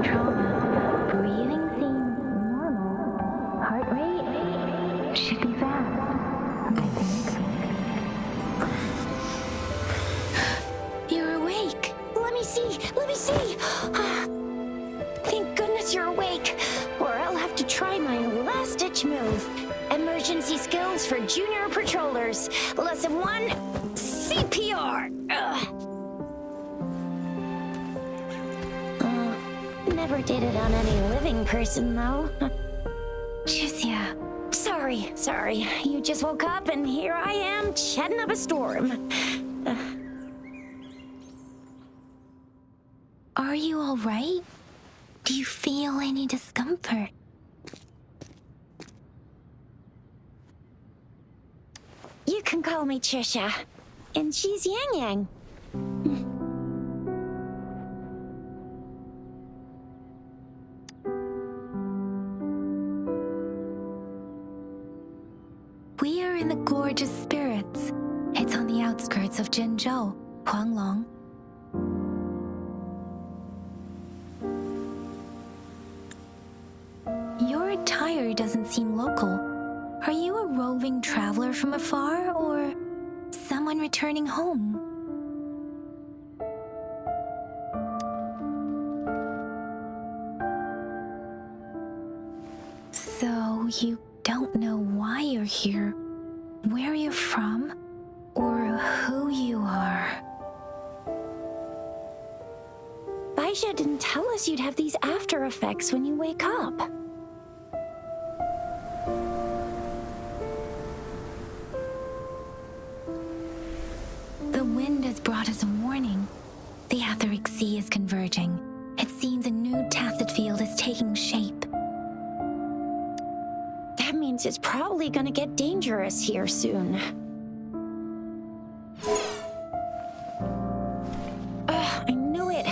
trauma. Breathing seems normal. Heart rate should be fast, I think. You're awake. Let me see. Thank goodness you're awake, or I'll have to try my last-ditch move. Emergency skills for junior patrollers. Lesson 1, CPR. Never did it on any living person, though. Jusia. Sorry. You just woke up, and here I am, chatting up a storm. Are you all right? Do you feel any discomfort? You can call me Trisha, and she's Yang Yang. We are in the Gorgeous Spirits. It's on the outskirts of Jinzhou, Huanglong. Your attire doesn't seem local. Are you a roving traveler from afar, or someone returning home? So you don't know why you're here, where you're from, or who you are. Baisha didn't tell us you'd have these after effects when you wake up. The wind has brought us a warning. The Etheric Sea is converging. It seems a new tacit field is taking shape. That means it's probably gonna get dangerous here soon. I knew it.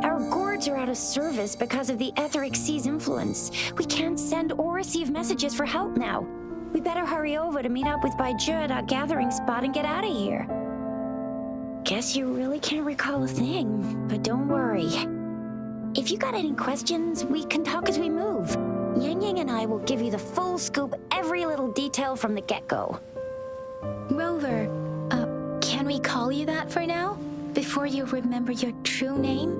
Our gourds are out of service because of the Etheric Sea's influence. We can't send or receive messages for help now. We better hurry over to meet up with Baizhi at our gathering spot and get out of here. Guess you really can't recall a thing, but don't worry. If you got any questions, we can talk as we move. Yang Yang and I will give you the full scoop, every little detail from the get-go. Rover, can we call you that for now? Before you remember your true name?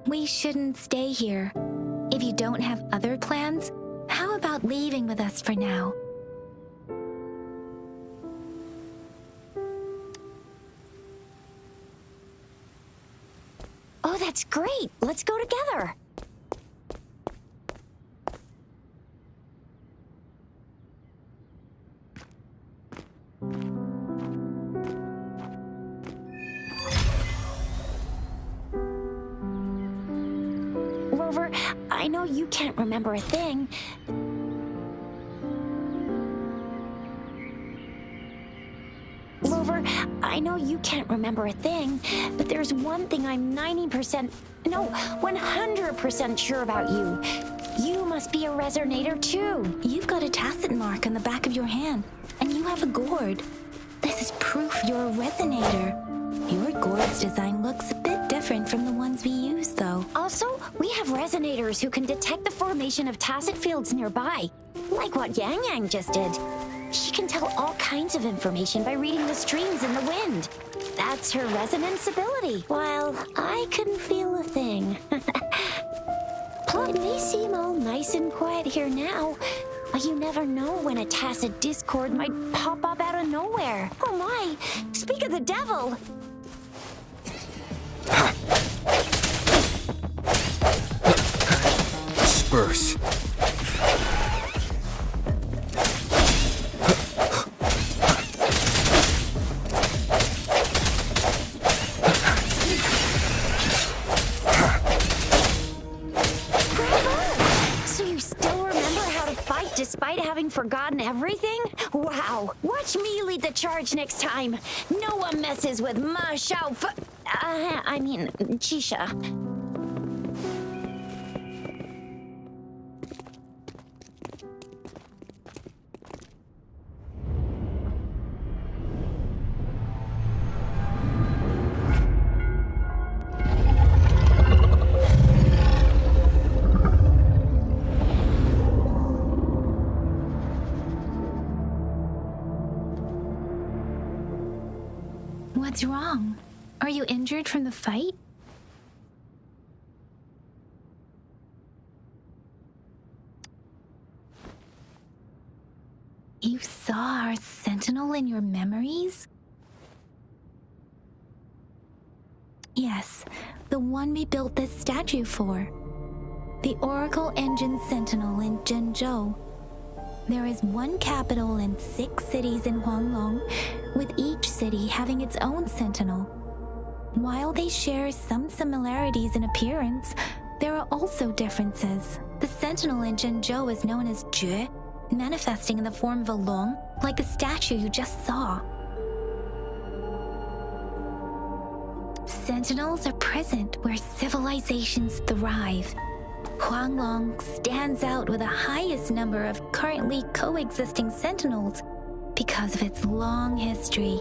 We shouldn't stay here. If you don't have other plans, how about leaving with us for now? Oh, that's great! Let's go together! Rover, I know you can't remember a thing. Rover, I know you can't remember a thing, but there's one thing I'm 100% sure about you. You must be a resonator too. You've got a tacit mark on the back of your hand, and you have a gourd. This is proof you're a resonator. Your gourd's design looks a bit different from the ones we use, though. Also, we have resonators who can detect the formation of tacit fields nearby, like what Yang Yang just did. She can tell all kinds of information by reading the streams in the wind. That's her resonance ability, while I couldn't feel a thing. Plus, it may seem all nice and quiet here now, but you never know when a tacit discord might pop up out of nowhere. Oh my! Speak of the devil! Disperse. Despite having forgotten everything? Wow! Watch me lead the charge next time! No one messes with Ma Xiao Chisha. What's wrong? Are you injured from the fight? You saw our sentinel in your memories? Yes, the one we built this statue for. The Oracle Engine Sentinel in Zhenzhou. There is one capital and 6 cities in Huanglong, with each city having its own sentinel. While they share some similarities in appearance, there are also differences. The sentinel in Zhenzhou is known as Jue, manifesting in the form of a long, like the statue you just saw. Sentinels are present where civilizations thrive. Huanglong stands out with the highest number of currently coexisting sentinels because of its long history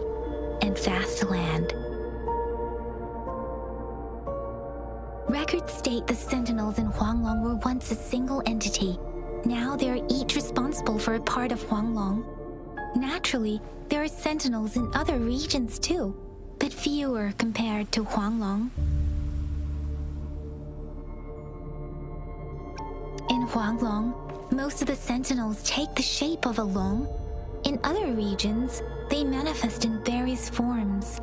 and vast land. Records state the sentinels in Huanglong were once a single entity. Now they are each responsible for a part of Huanglong. Naturally, there are sentinels in other regions too, but fewer compared to Huanglong. In Huanglong, most of the sentinels take the shape of a long. In other regions, they manifest in various forms.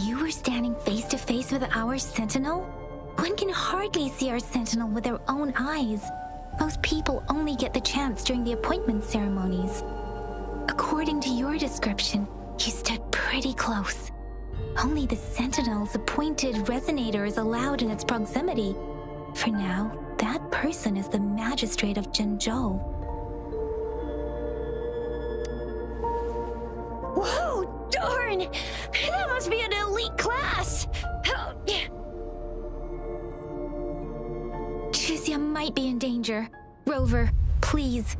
You were standing face to face with our sentinel? One can hardly see our sentinel with their own eyes. Most people only get the chance during the appointment ceremonies. According to your description, you stood pretty close. Only the sentinel's appointed resonator is allowed in its proximity. For now, that person is the magistrate of Zhenzhou. Whoa, darn! That must be an elite class! Chizia might be in danger. Rover, please.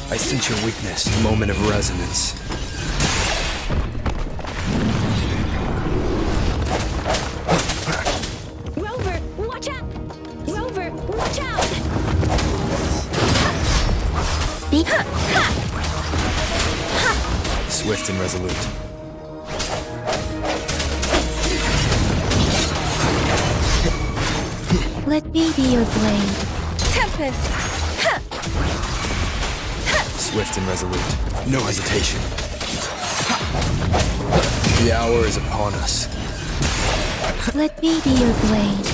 I sense your weakness, moment of resonance. Rover, watch out! Rover, watch out! Speak. Swift and resolute. Let me be your blade. Tempest! Swift and resolute. No hesitation. The hour is upon us. Let me be your blade.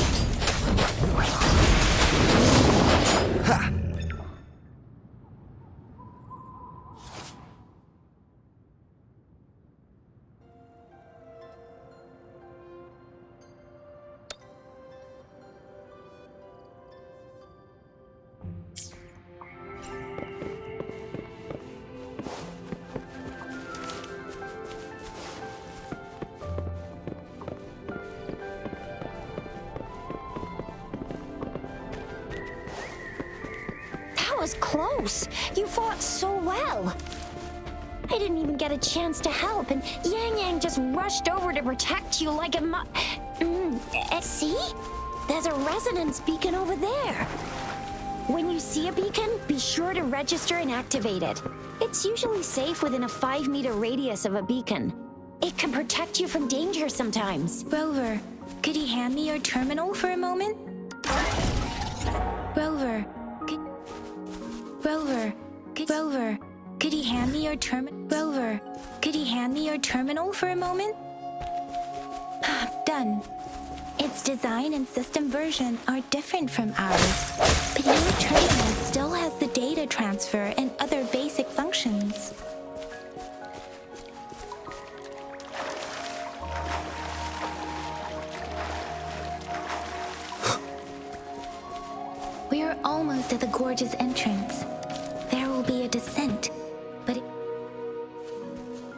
That was close. You fought so well. I didn't even get a chance to help, and Yang Yang just rushed over to protect you like a see? There's a resonance beacon over there. When you see a beacon, be sure to register and activate it. It's usually safe within a 5-meter radius of a beacon. It can protect you from danger sometimes. Rover, could you hand me your terminal for a moment? Rover, could you hand me your terminal for a moment? Done. Its design and system version are different from ours, but your terminal still has the data transfer and other basic functions. We are almost at the gorge's entrance. There will be a descent, but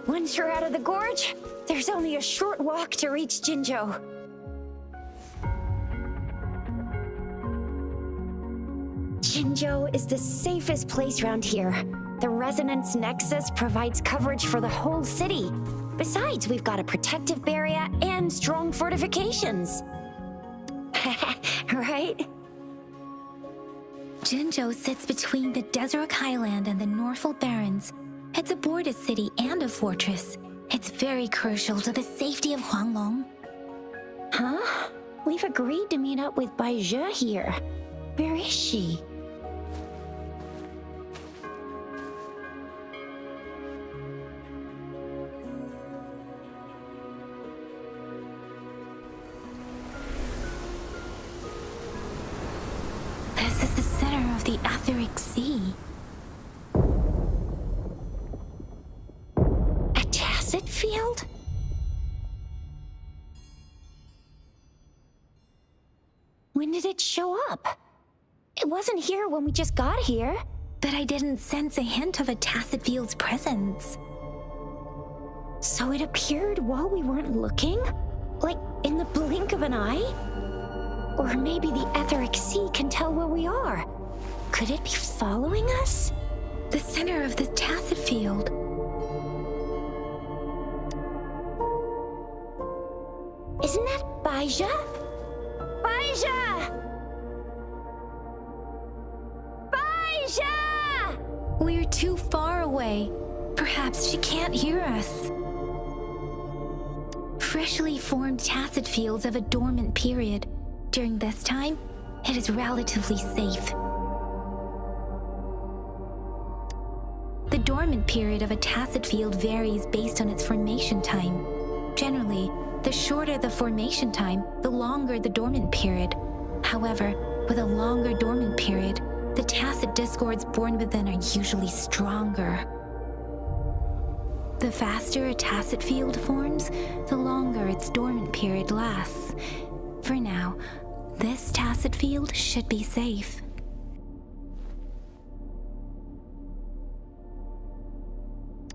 Once you're out of the gorge, there's only a short walk to reach Jinzhou. Jinzhou is the safest place around here. The resonance nexus provides coverage for the whole city. Besides, we've got a protective barrier and strong fortifications. Right? Jinzhou sits between the Desert Highland and the Northful Barrens. It's a border city and a fortress. It's very crucial to the safety of Huanglong. Huh? We've agreed to meet up with Bai Zhe here. Where is she? This is the center of the Etheric Sea. A tacit field? When did it show up? It wasn't here when we just got here. But I didn't sense a hint of a tacit field's presence. So it appeared while we weren't looking? Like in the blink of an eye? Or maybe the Etheric Sea can tell where we are. Could it be following us? The center of the tacit field. Isn't that Bai Zhe? Bai Zhe! Bai Zhe! We're too far away. Perhaps she can't hear us. Freshly formed tacit fields have a dormant period. During this time, it is relatively safe. The dormant period of a tacit field varies based on its formation time. Generally, the shorter the formation time, the longer the dormant period. However, with a longer dormant period, the tacit discords born within are usually stronger. The faster a tacit field forms, the longer its dormant period lasts. For now, this tacit field should be safe.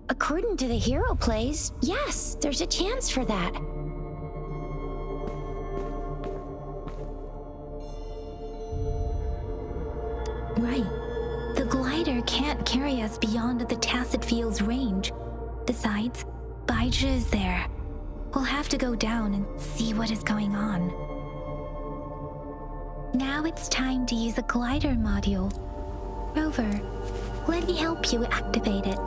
According to the hero plays, yes, there's a chance for that. Right. The glider can't carry us beyond the tacit field's range. Besides, Bai Zhe is there. We'll have to go down and see what is going on. Now it's time to use a glider module. Rover, let me help you activate it.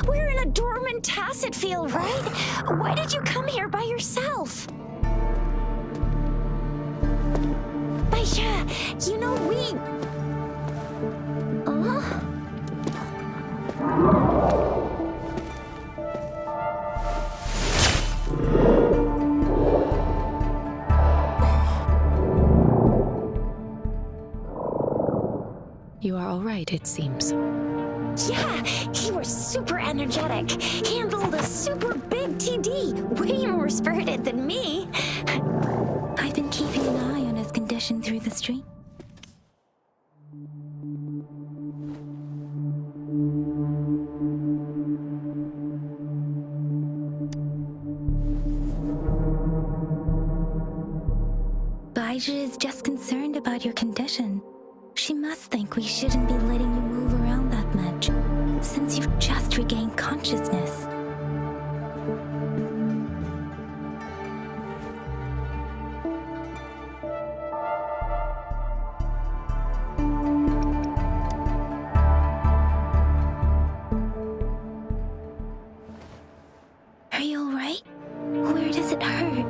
We're in a dormant tacit field, right? Why did you come here by yourself? Baisha, you know we... You are all right, it seems. Yeah, he was super energetic. Handled a super big TD. Way more spirited than me. I've been keeping an eye on his condition through the stream. Bai Zhe is just concerned about your condition. She must think we shouldn't be letting you move around that much, since you've just regained consciousness. Are you alright? Where does it hurt?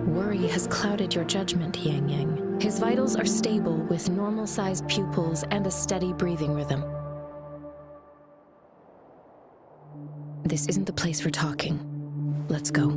Worry has clouded your judgment, Yang Yang. His vitals are stable with normal-sized pupils and a steady breathing rhythm. This isn't the place for talking. Let's go.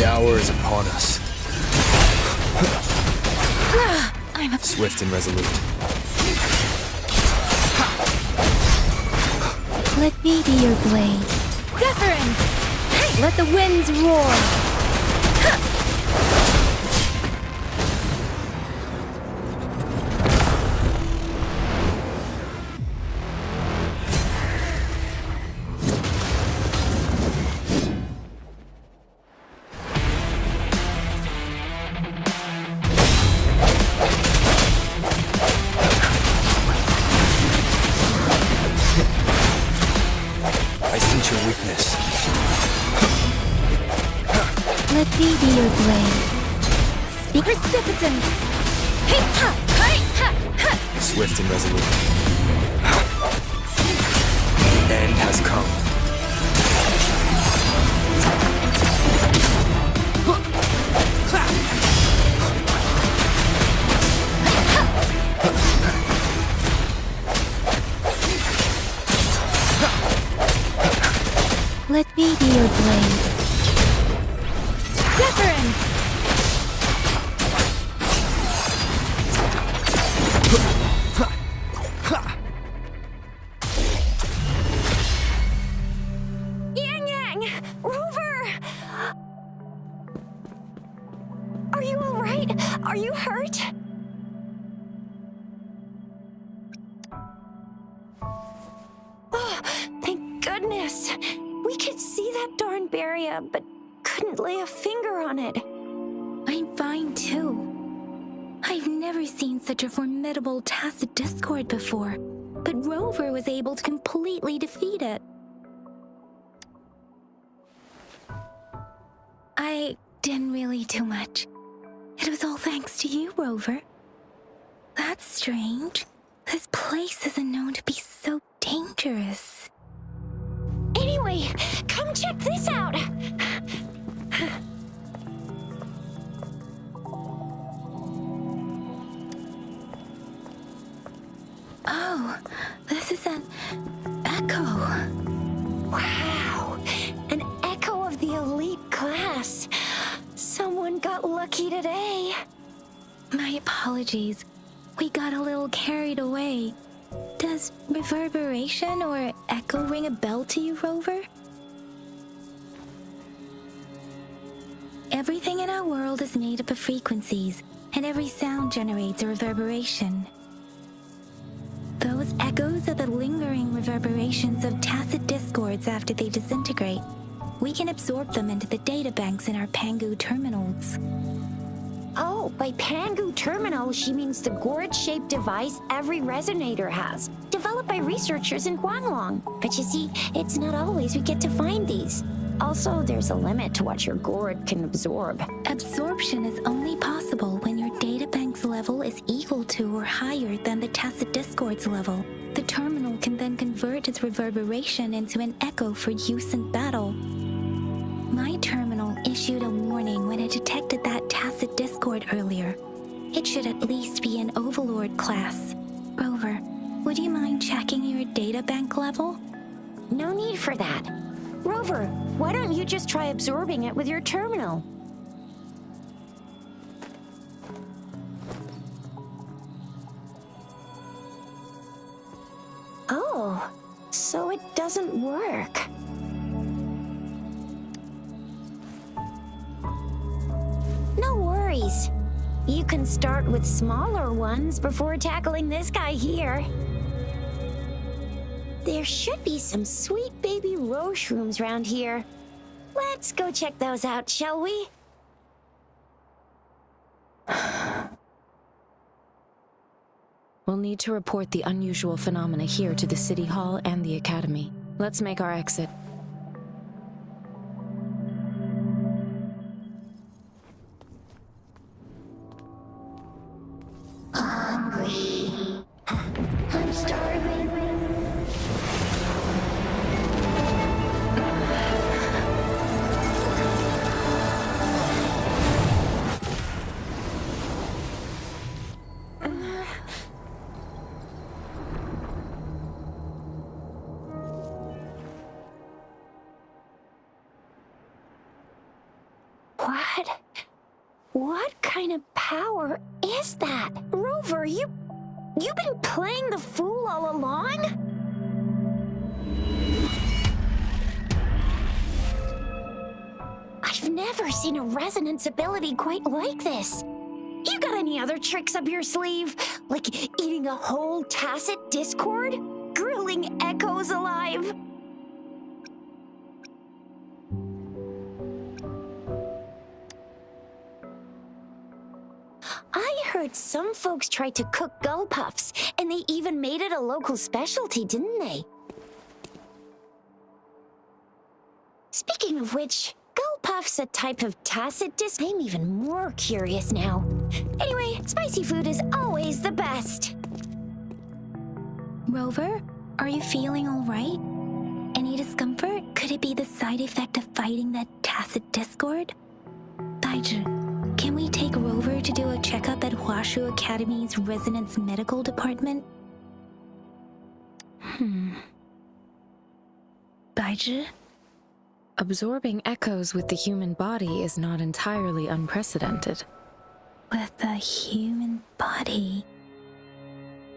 The hour is upon us. Swift and resolute. Let me be your blade. Utterance! Let the winds roar! I sense your weakness. Let me be your blade. Speak precipitance! Hey, ha! Hey, ha! Ha! Swift and resolute. The end has come. Let me be your blade. Utterance! Yang Yang! Rover! Are you alright? Are you hurt? Oh, thank goodness. We could see that darn barrier, but couldn't lay a finger on it. I'm fine too. I've never seen such a formidable tacit discord before, but Rover was able to completely defeat it. I didn't really do much. It was all thanks to you, Rover. That's strange. This place isn't known to be so dangerous. Anyway, come check this out. Oh, this is an echo. Wow, an echo of the elite class. Someone got lucky today. My apologies. We got a little carried away. Does reverberation or echo ring a bell to you, Rover? Everything in our world is made up of frequencies, and every sound generates a reverberation. Those echoes are the lingering reverberations of tacit discords after they disintegrate. We can absorb them into the databanks in our Pangu terminals. Oh, by Pangu terminal, she means the gourd-shaped device every resonator has, developed by researchers in Guanlong. But you see, it's not always we get to find these. Also, there's a limit to what your gourd can absorb. Absorption is only possible when your databank's level is equal to or higher than the tacit discord's level. The terminal can then convert its reverberation into an echo for use in battle. My terminal issued a warning when it detected that tacit discord earlier. It should at least be an Overlord class. Rover, would you mind checking your databank level? No need for that. Rover, why don't you just try absorbing it with your terminal? Oh, so it doesn't work. No worries. You can start with smaller ones before tackling this guy here. There should be some sweet baby roche rooms around here. Let's go check those out, shall we? We'll need to report the unusual phenomena here to the City Hall and the Academy. Let's make our exit. Hungry. I'm starving. What kind of power is that? Rover, you've been playing the fool all along? I've never seen a resonance ability quite like this. You got any other tricks up your sleeve? Like eating a whole tacit discord? Grilling echoes alive? I heard some folks tried to cook gull puffs, and they even made it a local specialty, didn't they? Speaking of which, gull puff's a type of tacit disc. I'm even more curious now. Anyway, spicy food is always the best. Rover, are you feeling all right? Any discomfort? Could it be the side effect of fighting that tacit discord? Baiju, can we take Rover to do a checkup at Huashu Academy's Resonance Medical Department? Baiju? Absorbing echoes with the human body is not entirely unprecedented. With the human body.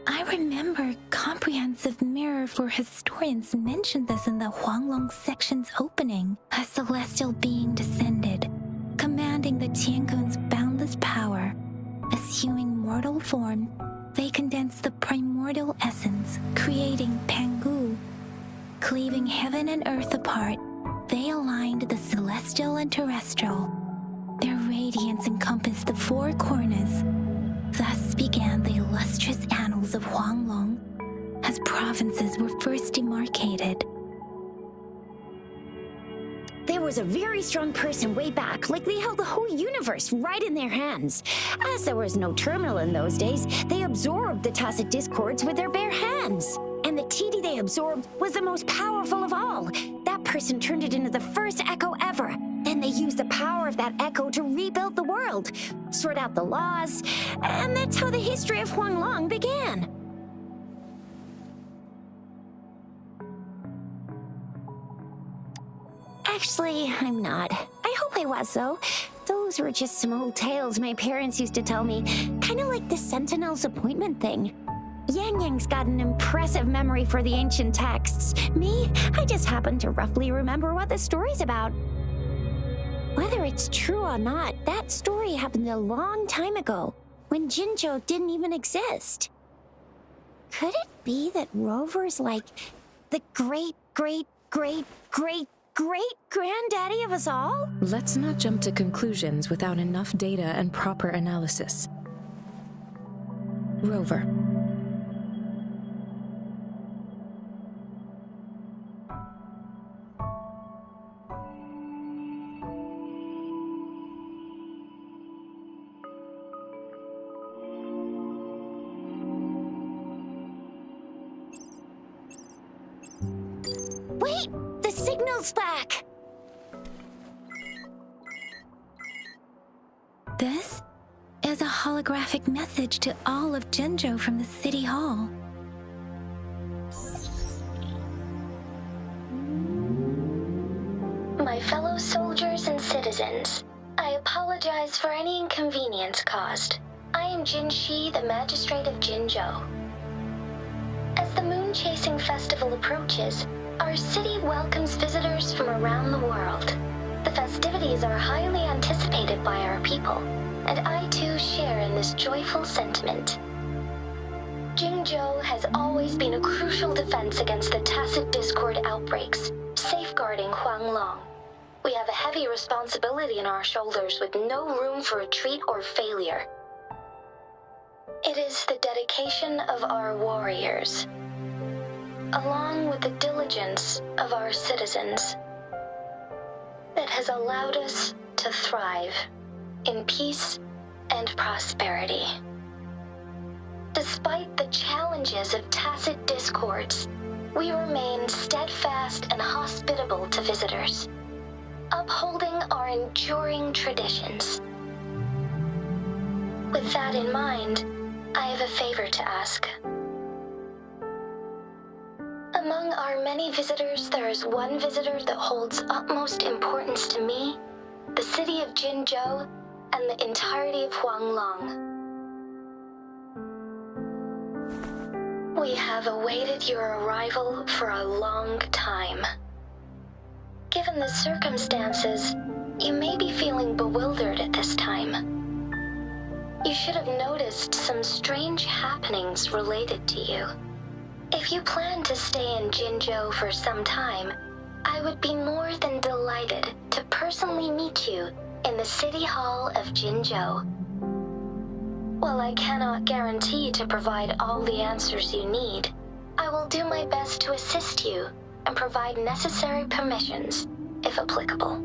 I remember Comprehensive Mirror for Historians mentioned this in the Huanglong section's opening. A celestial being descended, commanding the Tiankun's boundless power. Assuming mortal form, they condensed the primordial essence, creating Pangu. Cleaving heaven and earth apart, they aligned the celestial and terrestrial. Their radiance encompassed the four corners. Thus began the illustrious annals of Huanglong, as provinces were first demarcated. There was a very strong person way back, like they held the whole universe right in their hands. As there was no terminal in those days, they absorbed the tacit discords with their bare hands. And the TD they absorbed was the most powerful of all. That person turned it into the first echo ever. Then they used the power of that echo to rebuild the world, sort out the laws, and that's how the history of Huanglong began. Actually, I'm not. I hope I was, though. Those were just some old tales my parents used to tell me, kind of like the Sentinel's appointment thing. Yang Yang's got an impressive memory for the ancient texts. Me, I just happen to roughly remember what the story's about. Whether it's true or not, that story happened a long time ago, when Jinzhou didn't even exist. Could it be that Rover's like the great-great-great-great-great-granddaddy of us all? Let's not jump to conclusions without enough data and proper analysis. Rover. Wait! The signal's back! This is a holographic message to all of Jinzhou from the City Hall. My fellow soldiers and citizens, I apologize for any inconvenience caused. I am Jin Shi, the Magistrate of Jinzhou. As the Moon-Chasing Festival approaches, our city welcomes visitors from around the world. The festivities are highly anticipated by our people, and I too share in this joyful sentiment. Jinzhou has always been a crucial defense against the tacit discord outbreaks, safeguarding Huanglong. We have a heavy responsibility on our shoulders with no room for retreat or failure. It is the dedication of our warriors, along with the diligence of our citizens, that has allowed us to thrive in peace and prosperity. Despite the challenges of tacit discords, we remain steadfast and hospitable to visitors, upholding our enduring traditions. With that in mind, I have a favor to ask. Among our many visitors, there is one visitor that holds utmost importance to me the city of Jinzhou, and the entirety of Huanglong. We have awaited your arrival for a long time. Given the circumstances, you may be feeling bewildered at this time. You should have noticed some strange happenings related to you. If you plan to stay in Jinzhou for some time, I would be more than delighted to personally meet you in the City Hall of Jinzhou. While I cannot guarantee to provide all the answers you need, I will do my best to assist you and provide necessary permissions, if applicable.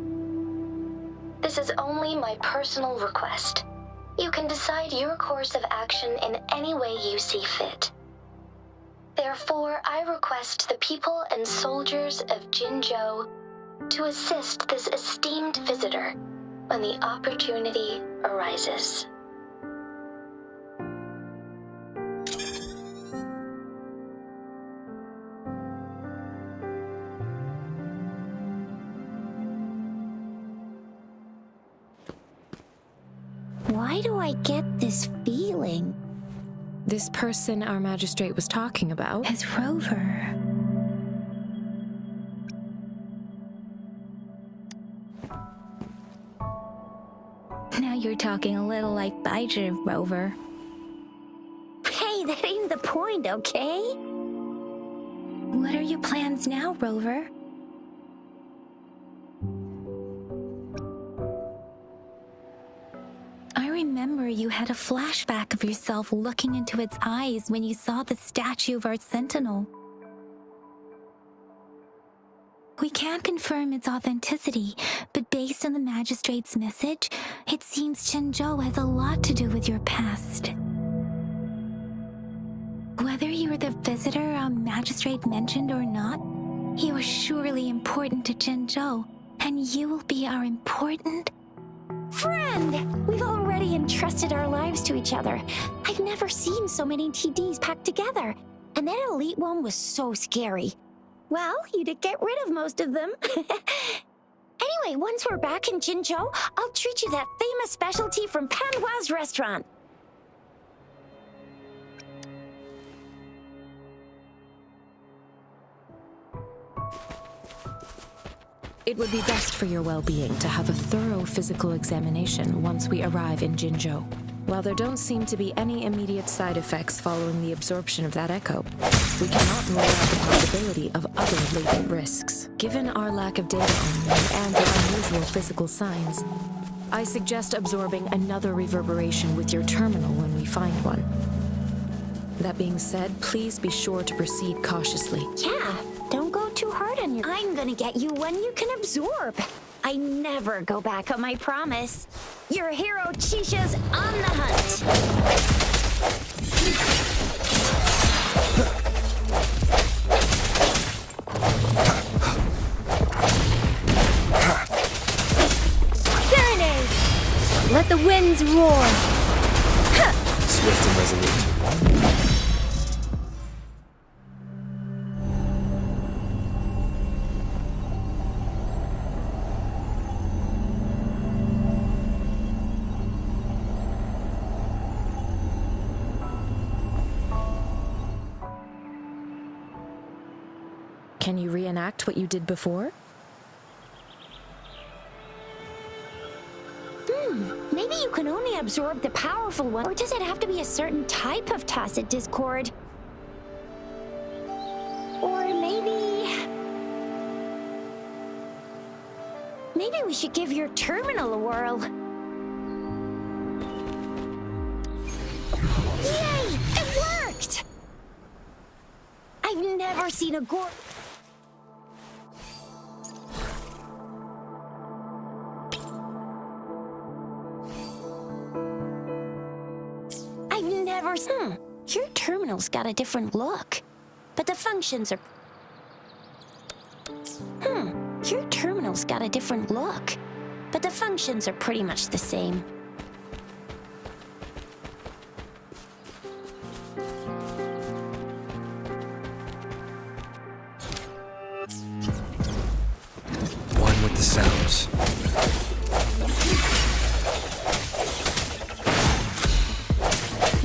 This is only my personal request. You can decide your course of action in any way you see fit. Therefore, I request the people and soldiers of Jinzhou to assist this esteemed visitor when the opportunity arises. Why do I get this feeling? This person our magistrate was talking about? As Rover. Now you're talking a little like Baizhi, Rover. Hey, that ain't the point, okay? What are your plans now, Rover? I remember you had a flashback of yourself looking into its eyes when you saw the statue of our sentinel. We can't confirm its authenticity, but based on the magistrate's message, it seems Jinzhou has a lot to do with your past. Whether you were the visitor our magistrate mentioned or not, you are surely important to Jinzhou, and you will be our important Friend! We've already entrusted our lives to each other. I've never seen so many TDs packed together. And that elite one was so scary. Well, you did get rid of most of them. Anyway, once we're back in Jinzhou, I'll treat you that famous specialty from Panhua's restaurant. It would be best for your well-being to have a thorough physical examination once we arrive in Jinzhou. While there don't seem to be any immediate side effects following the absorption of that echo, we cannot rule out the possibility of other latent risks. Given our lack of data on them and their unusual physical signs, I suggest absorbing another reverberation with your terminal when we find one. That being said, please be sure to proceed cautiously. Yeah, don't go too hard on your... I'm gonna get you one you can absorb. I never go back on my promise. Your hero Chisha's on the hunt. Serenade! Let the winds roar! Swift and resolute. Can you reenact what you did before? Maybe you can only absorb the powerful one, or does it have to be a certain type of tacit discord? Or maybe we should give your terminal a whirl. Yay! It worked! I've never seen a gore... Your terminal's got a different look, but the functions are... Your terminal's got a different look, but the functions are pretty much the same. One with the sounds.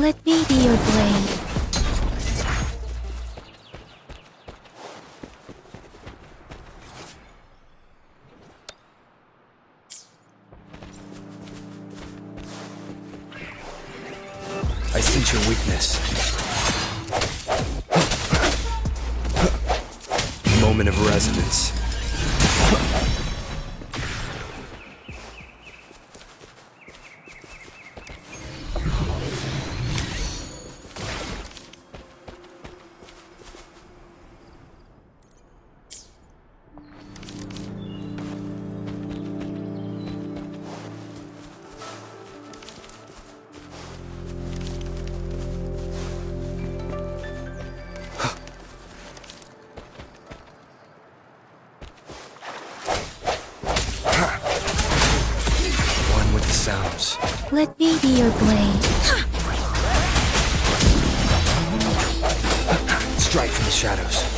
Let me be your blade. I sense your weakness. Moment of resonance. One with the sounds. Let me be your blade. Strike from the shadows.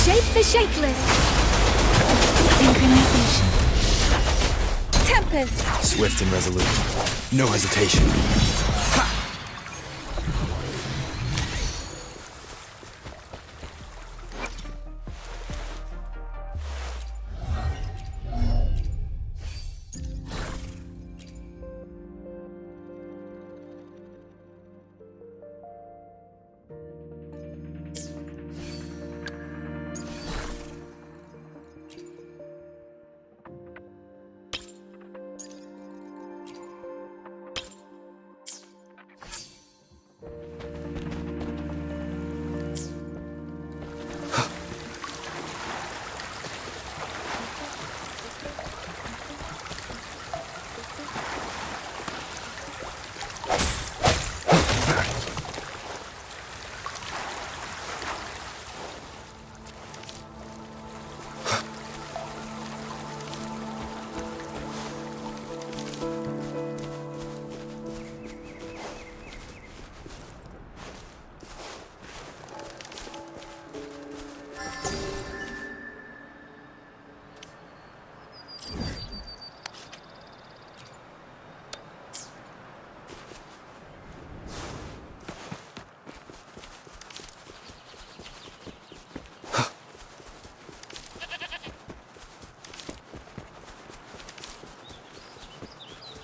Shape the shapeless. Synchronization. Tempest. Swift and resolute. No hesitation.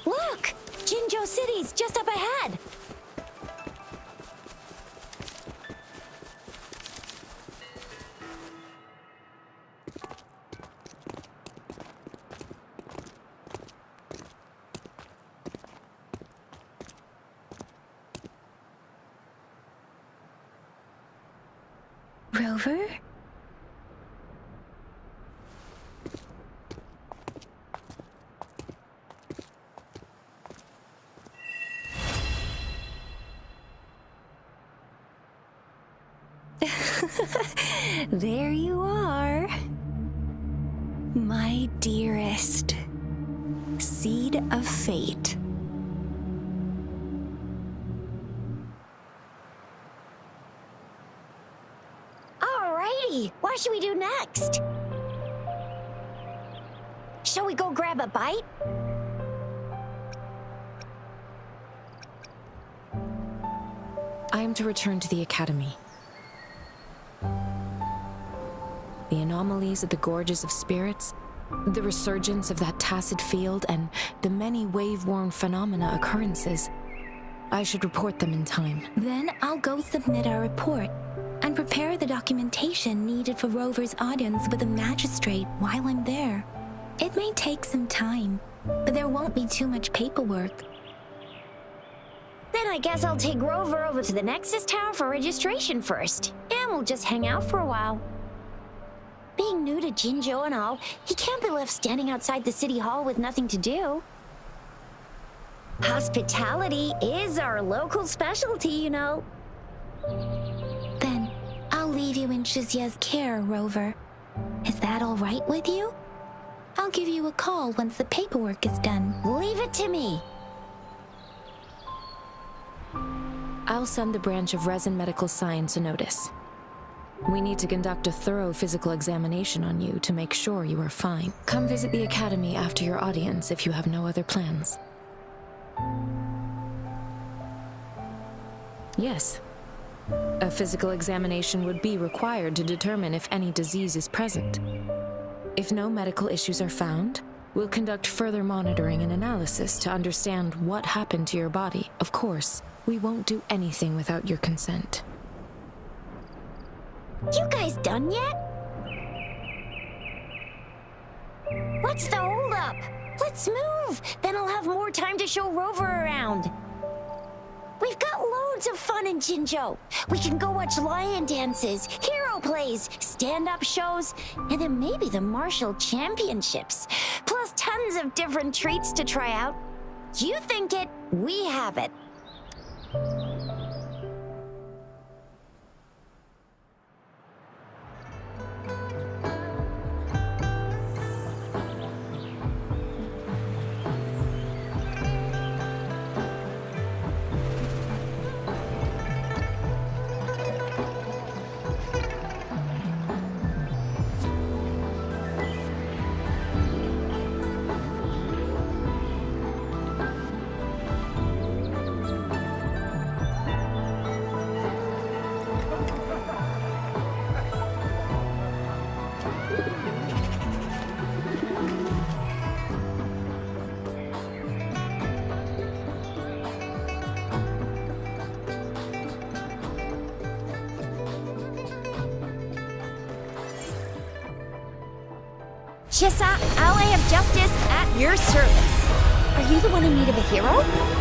Look! Jinzhou City's just up ahead! Rover? There you are. My dearest. Seed of fate. Alrighty, what should we do next? Shall we go grab a bite? I am to return to the Academy. The anomalies of the Gorges of Spirits, the resurgence of that tacit field, and the many wave-worn phenomena occurrences. I should report them in time. Then I'll go submit our report and prepare the documentation needed for Rover's audience with the magistrate while I'm there. It may take some time, but there won't be too much paperwork. Then I guess I'll take Rover over to the Nexus Tower for registration first, and we'll just hang out for a while. Being new to Jinzhou and all, he can't be left standing outside the city hall with nothing to do. Hospitality is our local specialty, you know. Then I'll leave you in Shizia's care, Rover. Is that all right with you? I'll give you a call once the paperwork is done. Leave it to me. I'll send the branch of Resin Medical Science a notice. We need to conduct a thorough physical examination on you to make sure you are fine. Come visit the Academy after your audience if you have no other plans. Yes. A physical examination would be required to determine if any disease is present. If no medical issues are found, we'll conduct further monitoring and analysis to understand what happened to your body. Of course, we won't do anything without your consent. You guys done yet? What's the holdup? Let's move! Then I'll have more time to show Rover around. We've got loads of fun in Jinzhou. We can go watch lion dances, hero plays, stand-up shows, and then maybe the martial championships. Plus tons of different treats to try out. You think it, we have it. Chissa, ally of justice at your service. Are you the one in need of a hero?